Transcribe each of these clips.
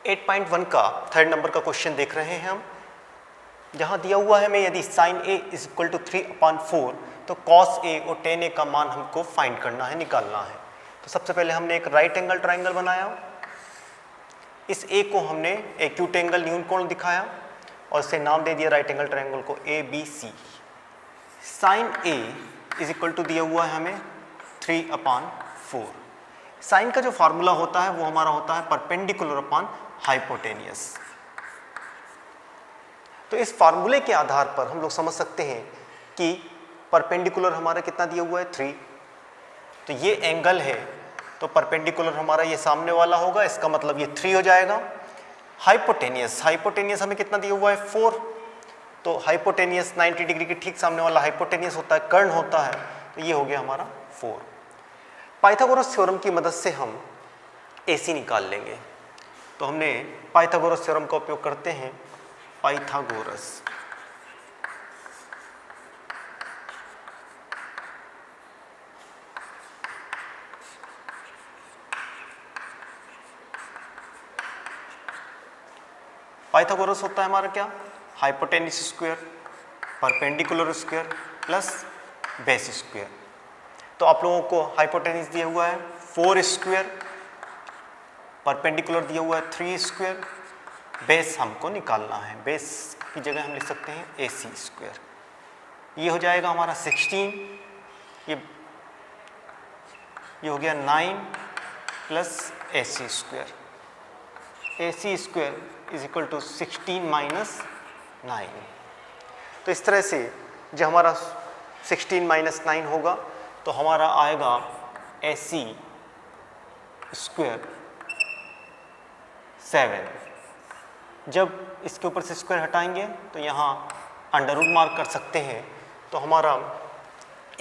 8.1 का third number का question देख रहे हैं हम। जहाँ दिया हुआ है हमें यदि sine A is equal to 3/4 तो कॉस ए और टेन ए का मान हमको फाइंड करना है, निकालना है। तो सबसे पहले हमने एक राइट एंगल ट्राइंगल बनाया, इस ए को हमने एक्यूट एंगल न्यून कोण दिखाया और इसे नाम दे दिया राइट एंगल ट्राइंगल को A B C. Sine A is equal to दिया हुआ है हमें 3/4। साइन का जो फार्मूला होता है वो हमारा होता है परपेंडिकुलर अपॉन हाइपोटेनियस। तो इस फार्मूले के आधार पर हम लोग समझ सकते हैं कि परपेंडिकुलर हमारा कितना दिया हुआ है 3, तो ये एंगल है तो परपेंडिकुलर हमारा ये सामने वाला होगा, इसका मतलब ये 3 हो जाएगा। हाइपोटेनियस हमें कितना दिया हुआ है 4, तो हाइपोटेनियस 90 डिग्री के ठीक सामने वाला हाइपोटेनियस होता है, कर्ण होता है, तो ये हो गया हमारा 4। पाइथागोरस थ्योरम की मदद से हम AC निकाल लेंगे। तो हमने पाइथागोरस थ्योरम का उपयोग करते हैं। पाइथागोरस होता है हमारा क्या, hypotenuse square perpendicular square plus base square. तो आप लोगों को हाइपोटेनिस दिया हुआ है 4 स्क्वायर, परपेंडिकुलर दिया हुआ है 3 स्क्वायर, बेस हमको निकालना है। बेस की जगह हम लिख सकते हैं AC स्क्वायर। ये हो जाएगा हमारा 16, ये हो गया 9 plus AC square. AC square is equal to 16 minus 9। तो इस तरह से जब हमारा 16 माइनस 9 होगा तो हमारा आएगा AC स्क्वायर 7। जब इसके ऊपर से स्क्वायर हटाएंगे तो यहाँ अंडर रूट मार्क कर सकते हैं, तो हमारा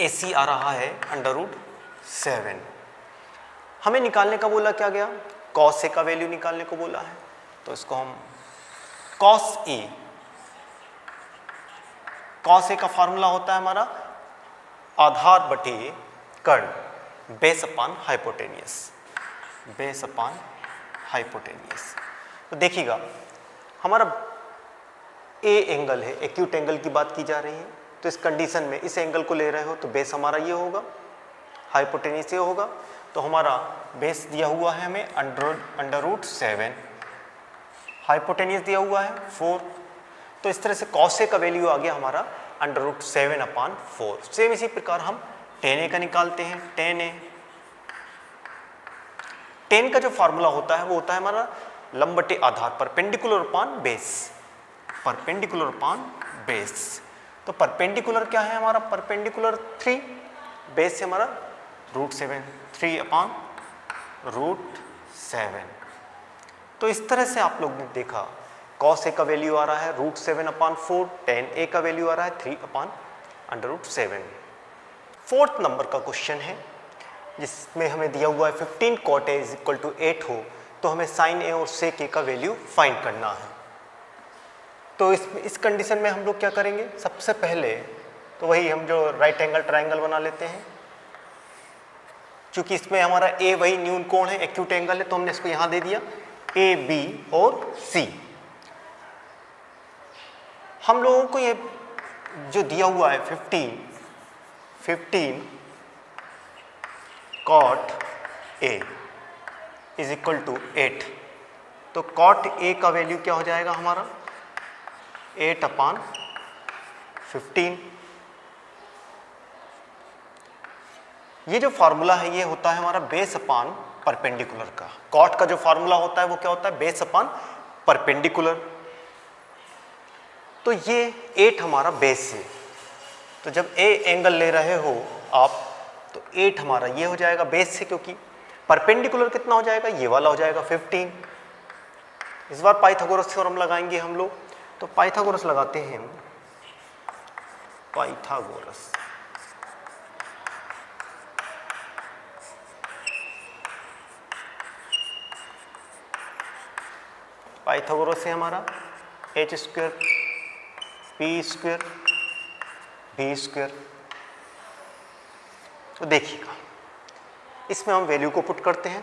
AC आ रहा है अंडर रूट 7। हमें निकालने का बोला क्या गया, कॉस ए का वैल्यू निकालने को बोला है। तो इसको हम कॉस ए का फार्मूला होता है हमारा आधार बटे कर्ण, बेस अपॉन हाइपोटेनियस। तो देखिएगा हमारा ए एंगल है, एक्यूट एंगल की बात की जा रही है, तो इस कंडीशन में इस एंगल को ले रहे हो तो बेस हमारा ये होगा, हाइपोटेनियस ये होगा। तो हमारा बेस दिया हुआ है हमें अंडर रूट 7, हाइपोटेनियस दिया हुआ है 4। तो इस तरह से कॉस ए का वैल्यू आ गया हमारा अंडर रूट 7/4। सेम इसी प्रकार हम tan a का निकालते हैं। tan का जो फार्मूला होता है वो होता है हमारा लंब बटे आधार, परपेंडिकुलर अपॉन बेस। तो परपेंडिकुलर क्या है हमारा, परपेंडिकुलर 3, बेस है हमारा रूट 7, 3/7। तो इस तरह से आप लोग ने देखा कॉस ए का वैल्यू आ रहा है रूट 7/4, tan a का वैल्यू आ रहा है 3/7। फोर्थ नंबर का क्वेश्चन है जिसमें हमें दिया हुआ है 15 cot a is equal to 8 हो तो हमें साइन ए और सेक ए का वैल्यू फाइंड करना है। तो इस कंडीशन में हम लोग क्या करेंगे, सबसे पहले तो वही हम जो राइट एंगल ट्राइंगल बना लेते हैं। क्योंकि इसमें हमारा ए वही न्यून कोण है, एक्यूट एंगल है, तो हमने इसको यहाँ दे दिया AB और C। हम लोगों को ये जो दिया हुआ है 15 cot A is equal to 8, तो cot A का वैल्यू क्या हो जाएगा हमारा 8/15। ये जो फार्मूला है ये होता है हमारा बेस अपॉन परपेंडिकुलर का। कॉट का जो फार्मूला होता है वो क्या होता है, बेस अपॉन परपेंडिकुलर। तो ये 8 हमारा बेस है, तो जब ए एंगल ले रहे हो आप तो 8 हमारा ये हो जाएगा बेस से, क्योंकि परपेंडिकुलर कितना हो जाएगा, ये वाला हो जाएगा 15। इस बार पाइथागोरस थ्योरम लगाएंगे हम लोग, तो पाइथागोरस लगाते हैं हम। पाइथागोरस है हमारा h square p square b square. तो देखिएगा इसमें हम वैल्यू को पुट करते हैं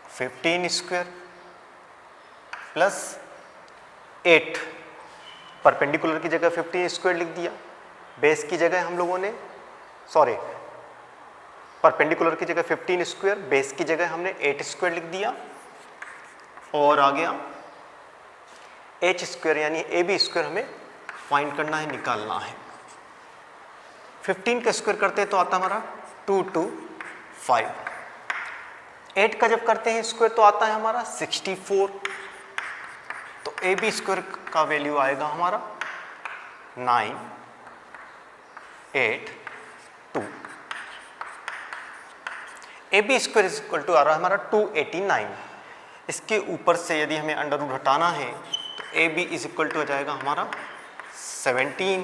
15 स्क्वायर प्लस 8, परपेंडिकुलर की जगह 15 स्क्वायर लिख दिया, बेस की जगह हम लोगों ने परपेंडिकुलर की जगह 15 स्क्वायर, बेस की जगह हमने 8 स्क्वायर लिख दिया, और आ गया h स्क्वायर यानी ए बी स्क्वायर हमें फाइंड करना है, निकालना है। 15 का स्क्वायर करते हैं तो आता हमारा 2 2 5, 8 का जब करते हैं स्क्वायर तो आता है हमारा 64, तो ए बी स्क्वायर का वैल्यू आएगा हमारा 9 8 2। A B square is equal to आ रहा है हमारा 289। इसके ऊपर से यदि हमें अंडर रूट हटाना है तो A B is equal to हो जाएगा हमारा 17,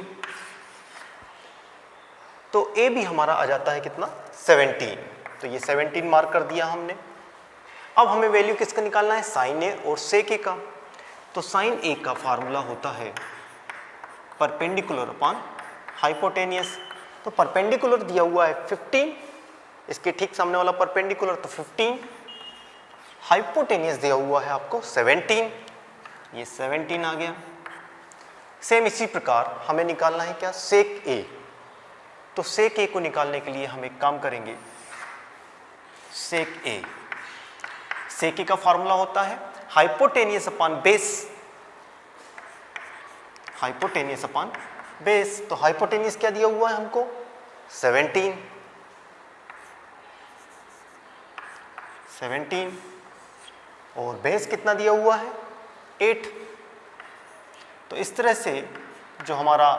तो ए बी हमारा आ जाता है कितना 17, तो ये 17 मार्क कर दिया हमने। अब हमें वैल्यू किसका निकालना है, साइन ए और सेक ए का। तो साइन ए का फार्मूला होता है परपेंडिकुलर अपॉन हाइपोटेनियस। तो परपेंडिकुलर दिया हुआ है 15, इसके ठीक सामने वाला परपेंडिकुलर तो 15, हाइपोटेनियस दिया हुआ है आपको 17, ये 17 आ गया। सेम इसी प्रकार हमें निकालना है क्या, सेक ए। तो सेक ए को निकालने के लिए हम एक काम करेंगे, सेक ए, सेक ए का फॉर्मूला होता है hypotenuse upon base, hypotenuse upon base. तो हाइपोटेनियस क्या दिया हुआ है हमको 17, और बेस कितना दिया हुआ है 8। तो इस तरह से जो हमारा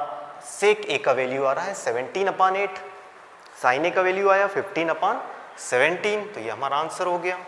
सेक ए का वैल्यू आ रहा है 17/8, साइन ए का वैल्यू आया 15/17, तो ये हमारा आंसर हो गया।